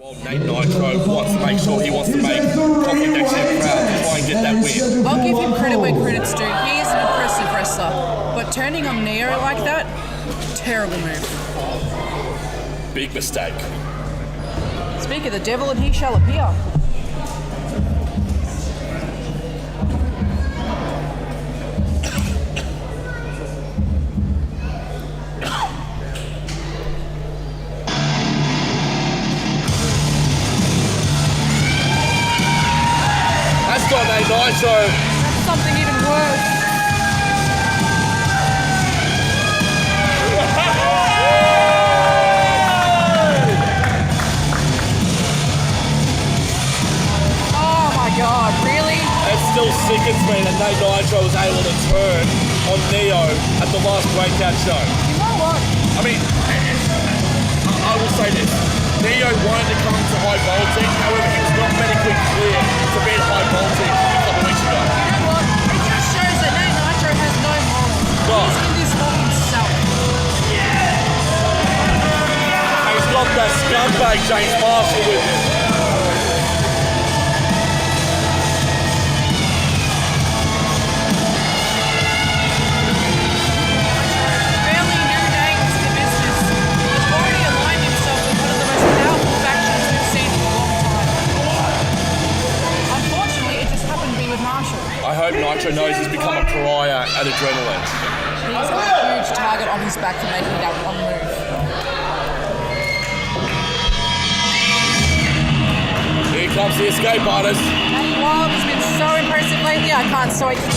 Nate Nitro wants to make sure he wants to make Conflict XM proud to try and get that win. I'll give him credit where credit's due. He is an impressive wrestler, but turning on Neo like that, terrible move. Big mistake. Speak of the devil and he shall appear. Got a Nitro. That's something even worse. Oh my god, really? It still sickens me that Nate Nitro was able to turn on Neo at the last Breakout show. You know what? I mean, I will say this. Neo wanted to come to high voltage, however he was not medically clear to be at high voltage a couple of weeks ago. You know what? It just shows that Nate Nitro has no morals. God. He's in this for himself. And he's got that scumbag James Marshall with him. I hope Nitro knows he's become a pariah at Adrenaline. He's got a huge target on his back for making that one move. Here comes the escape artist. Matty Wild has been so impressive lately, I can't wait to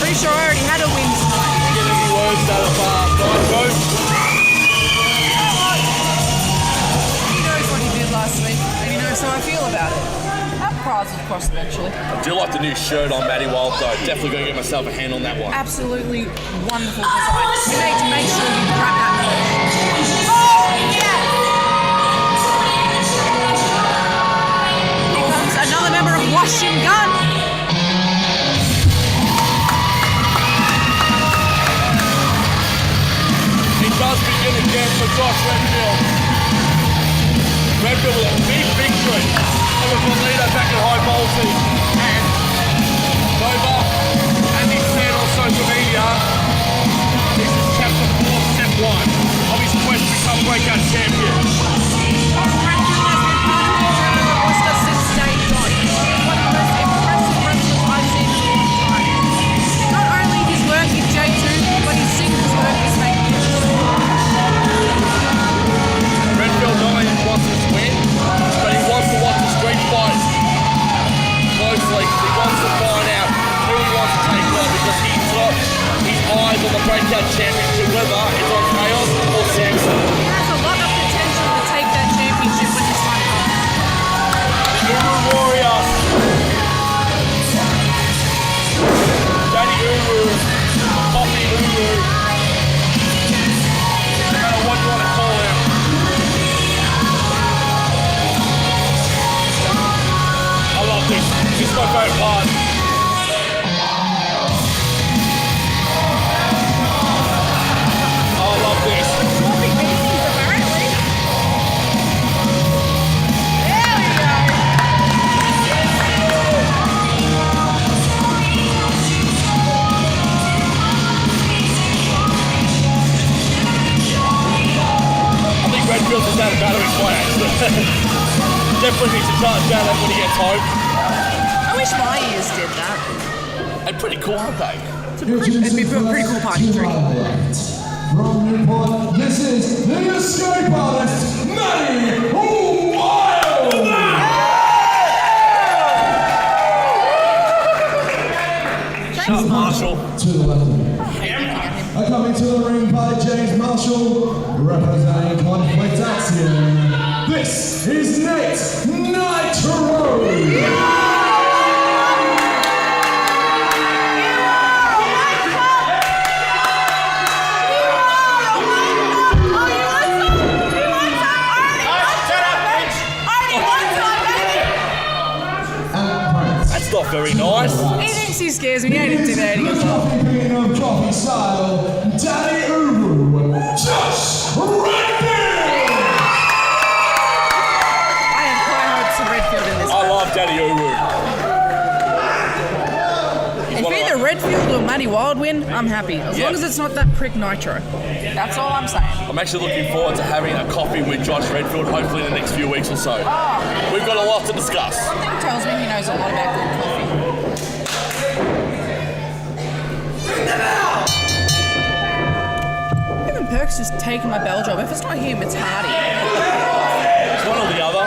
pretty sure I already had a win tonight. Get any words out of Nitro? He knows what he did last week, and he knows how I feel about it. That prize will cross eventually. I do like the new shirt on Matty Wild though. Definitely going to get myself a hand on that one. Absolutely wonderful design. You need to make sure you grab that merch. Oh, yeah! Here comes another member of Washington Gun. Does begin again for Josh Redfield. Redfield with a big victory over Valida back at high voltage. And Nova, as he said on social media, this is chapter 4, step 1 of his quest to become Breakout champion. Redfield has been part of the journey of Worcester since day one. He's one of the most impressive wrestlers I've seen in a long time. Not only his work in J2, but his singles work is magnificent. Redfield not only wants to win, but he wants to watch the street fight closely. He wants to find out who he wants to take on because he's got his eyes on the Breakout championship, whether it's on Chaos or Samson. He has a lot of potential to take that championship when his time comes. Uru Warrior. Daddy Uru. Poppy Uru. No matter what you want to call him. I love this. This is my favourite part. I love this. Swapping pieces, apparently. There we go. I think Redfield is out of battery fight actually. Definitely needs to charge down that when he gets home. I wish my ears did that. And pretty cool, aren't they? It'd be a pretty cool party trick. From Newport, this is the escape artist, Matty Wild! Shut Marshall. To the left of me. Coming to the ring by James Marshall, representing Conflict Axiom. This is Nitro. That's not very nice. He thinks he scares me. He ain't intimidating as well. Coffee bean of coffee style, Daddy Uru, Josh Redfield! I have high hopes for Redfield in this I match. love Daddy Uru. If either Redfield or Matty Wild win, I'm happy. As long as it's not that prick Nitro. That's all I'm saying. I'm actually looking forward to having a coffee with Josh Redfield, hopefully in the next few weeks or so. We've got a lot to discuss. Something tells me he knows a lot about good coffee. Even Perk's just taking my bell job. If it's not him, it's Hardy. It's one or the other.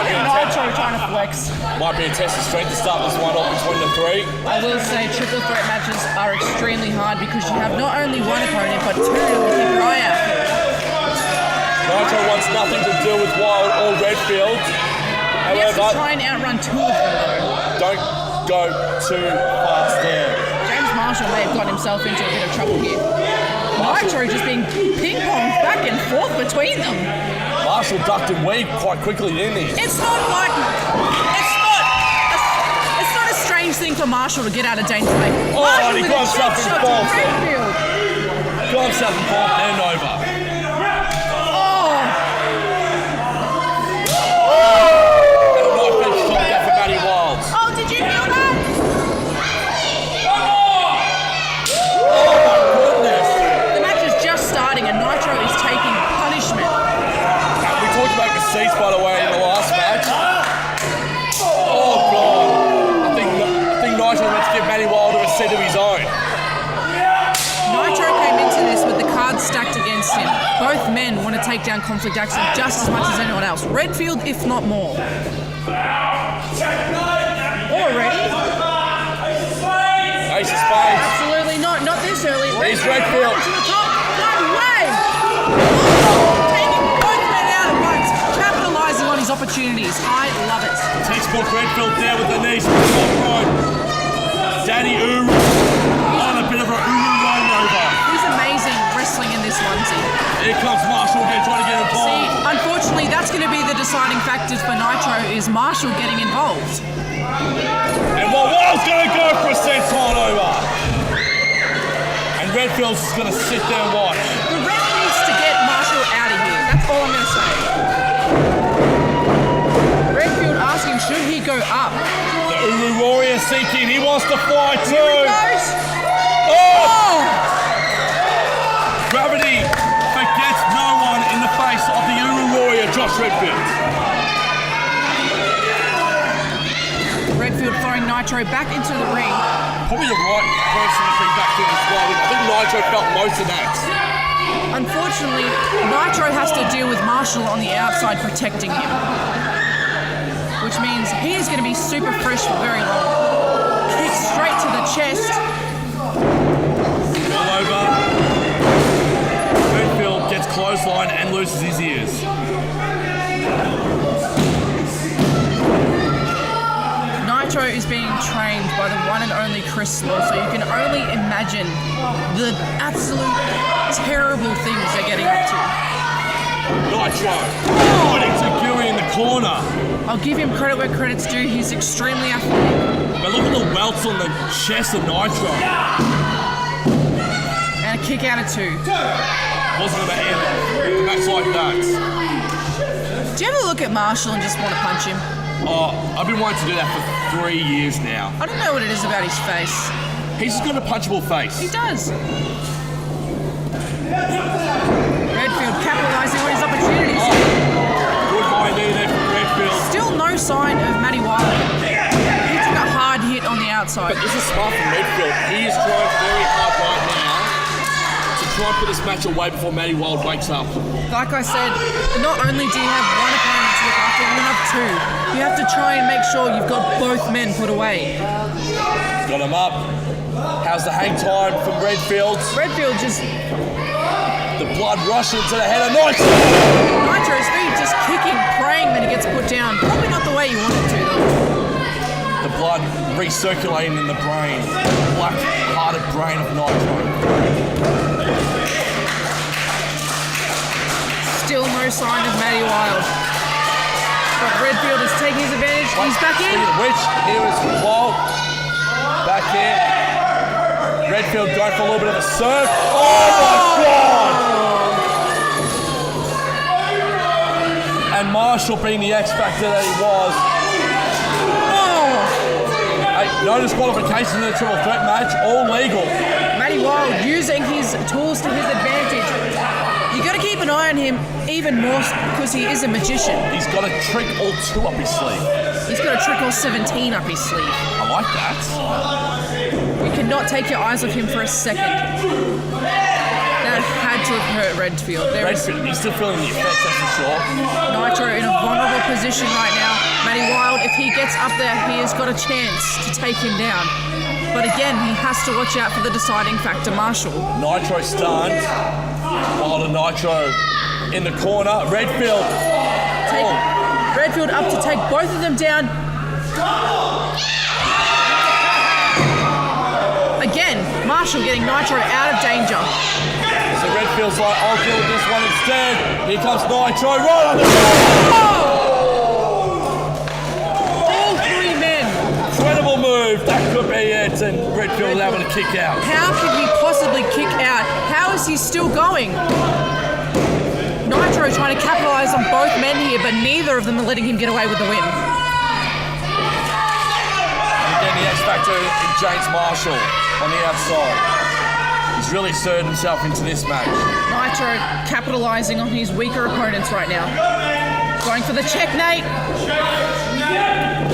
Nitro trying to flex. Might be a test of strength to start this one off between the three. I will say triple threat matches are extremely hard because you have not only one opponent but two to keep your eye out for. Nitro wants nothing to do with Wild or Redfield. He has to However, try and outrun two of them though. don't go too fast there. James Marshall may have got himself into a bit of trouble here. Nitro just being ping-ponged back and forth between them. Marshall ducked and weaved quite quickly, didn't he? It's not a strange thing for Marshall to get out of danger way. Oh, Marshall and he with got a himself cheap in shot to balls. Redfield. Got himself involved and over. Oh, And a nice big shot there for Matty Wild. oh, did you feel that? Goodness. The match is just starting and Nitro is taking punishment. We talked about receipts, by the way, in the last match. Oh, God. I think Nitro wants to give Matty Wild a receipt of his own. Nitro came into this with the cards stacked against him. Both men want to take down Conflict Axiom just as much as anyone else. Redfield, if not more. Already? Ace of spades. Absolutely not. Not this early. He's Redfield. To the top. No way! Taking both men out at once. Capitalizing on his opportunities. I love it. Textbook Redfield there with the knees to the top rope. Daddy Uru on a bit of a Uru run over. He's amazing wrestling in this onesie. Here comes Marshall again trying to get involved. See, unfortunately, that's going to be the deciding factors for Nitro is Marshall getting involved. And Wild's going to go for a senton over. And Redfield's just going to sit there and watch. The ref needs to get Marshall out of here. That's all I'm going to say. Redfield asking, should he go up? The Uru Warrior sinking. He wants to fly too. Here he goes. Oh! Gravity forgets no one in the face of the Uru Warrior, Josh Redfield. Redfield throwing Nitro back into the ring. Probably the right person to bring back in as well. I think Nitro felt most of that. Unfortunately, Nitro has to deal with Marshall on the outside protecting him. Which means he is going to be super fresh for very long. Kick straight to the chest. All over. Redfield gets clothesline and loses his ears. Nitro is being trained by the one and only Chris Law, so you can only imagine the absolute terrible things they're getting up to. Nitro pointing to Gooey in the corner. I'll give him credit where credit's due, he's extremely athletic. But look at the welts on the chest of Nitro. And a kick out of two. Wasn't going to end the match like that. Do you ever look at Marshall and just want to punch him? Oh, I've been wanting to do that for 3 years now. I don't know what it is about his face. He's just got a punchable face. He does. Redfield capitalizing on his opportunities. Oh, good high knee there from Redfield. Still no sign of Matty Wilder. He took a hard hit on the outside. But this is smart from Redfield. He is trying very hard right now to try and put this match away before Matty Wild wakes up. Like I said, not only do you have one opponent to look after, but you have two. You have to try and make sure you've got both men put away. Got him up. How's the hang time from Redfield? Redfield just... The blood rushing to the head of Nitro. Nitro's feet just kicking, praying that he gets put down. Probably not the way you want it to, though. The blood recirculating in the brain. Black-hearted brain of Nitro. Still no sign of Matty Wild. But Redfield is taking his advantage. He's back in. Which here is Wild. Back in. Redfield going for a little bit of a surf. Oh my God! And Marshall being the X factor that he was. Hey, no disqualification in the triple threat match, all legal. Matty Wild using his tools to his advantage. You got to keep an eye on him even more because he is a magician. He's got a trick or 2 up his sleeve. He's got a trick or 17 up his sleeve. I like that. You cannot take your eyes off him for a second. That had to have hurt Redfield. Redfield, he's still feeling the effects, that's for sure. Nitro in a vulnerable position right now. Matty Wild, if he gets up there, he has got a chance to take him down. But again, he has to watch out for the deciding factor, Marshall. Nitro stunned. Wild and Nitro in the corner. Redfield. Redfield up to take both of them down. Again, Marshall getting Nitro out of danger. So Redfield's like, I'll deal with this one instead. Here comes Nitro right on the floor. All 3 men. Incredible move. That could be it. And Redfield able to kick out. How could he possibly kick out? How is he still going? Nitro trying to capitalize on both men here, but neither of them are letting him get away with the win. And again, the X Factor in James Marshall on the outside. He's really inserted himself into this match. Nitro capitalizing on his weaker opponents right now. Going for the checkmate.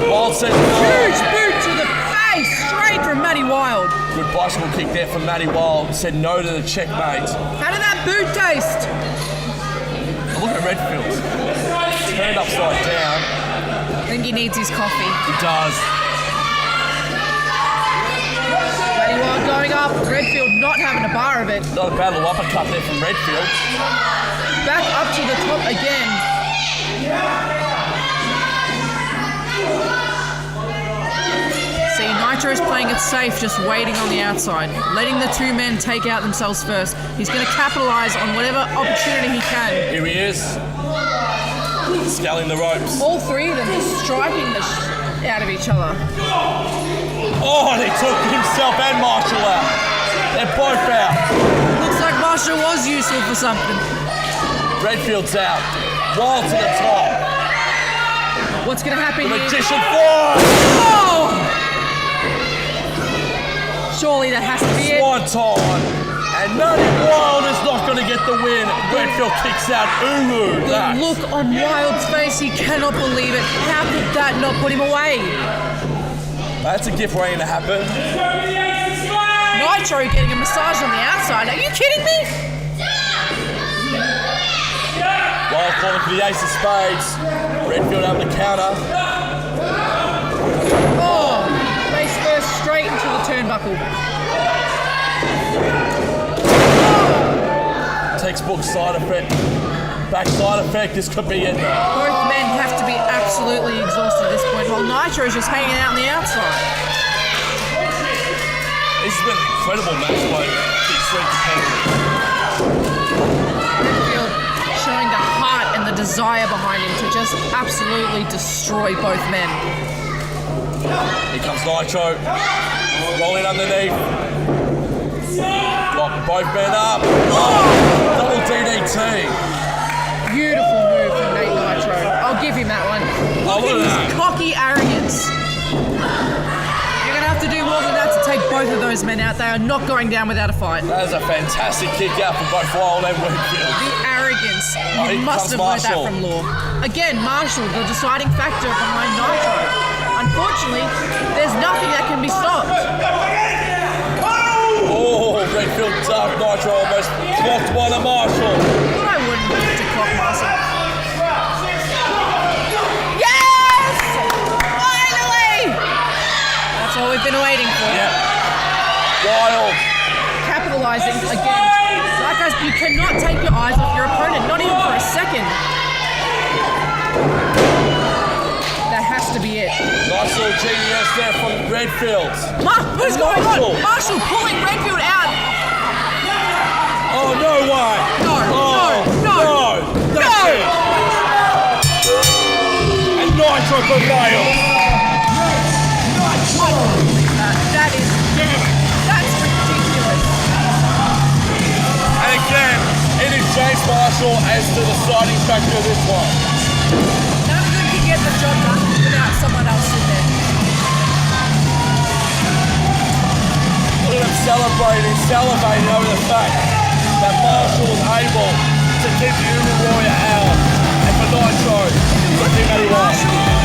Wild says Huge boot to the face, straight from Matty Wild. good bicycle kick there from Matty Wild. Said no to the checkmate. How did that boot taste? Look at Redfield. Turned upside down. I think he needs his coffee. He does. Matty Wild going up. Redfield not having a bar of it. Not a bad little uppercut there from Redfield. Back up to the top again. See, Nitro's playing it safe, just waiting on the outside, letting the 2 men take out themselves first. He's going to capitalize on whatever opportunity he can. Here he is. Scaling the ropes. All 3 of them just striking the out of each other. Oh, and he took himself and Marshall out. They're both out. Looks like Marshall was useful for something. Redfield's out. Wild to the top. What's going to happen The here? magician fly. Oh! Surely that has to be it. Swan time. And Matty Wild is not going to get the win. Redfield kicks out Uru. The look on Wild's face, he cannot believe it. How could that not put him away? That's a gift waiting to happen. Nitro getting a massage on the outside. Are you kidding me? Wild calling for the ace of spades. Redfield able to counter. Oh, face first straight into the turnbuckle. Textbook side effect. Back side effect. This could be it. Both men have to be absolutely exhausted at this point, while Nitro's just hanging out on the outside. This has been an incredible match by these 3 competitors. Redfield showing the heart and the desire behind him to just absolutely destroy both men. Here comes Nitro. Rolling underneath. Lock both men up. Oh! Double DDT. Beautiful move from Nate Nitro. I'll give him that one. Look at his cocky arrogance. You're going to have to do more than that to take both of those men out. They are not going down without a fight. That is a fantastic kick out for both Wild and Redfield. The arrogance. You must have heard that from Law. Again, Marshall, the deciding factor behind Nitro. Unfortunately, there's nothing that can be stopped. Oh, Redfield tough. Nitro almost blocked by the Marshall. But I wouldn't want to clock Marshall. been waiting for. Yep. Wild. Capitalizing again. Like guys, you cannot take your eyes off your opponent, not even for a second. That has to be it. Nice little GDS there from Redfield. Who's going on? Marshall pulling Redfield out. Oh, no way. No. That's it. And Nitro prevails. That's ridiculous. And again, it is James Marshall as the deciding factor of this one. None of them can get the job done without someone else in there. Look at him celebrating, salivating over the fact that Marshall was able to keep the Uber Warrior out. And for Nitro, I think that he won.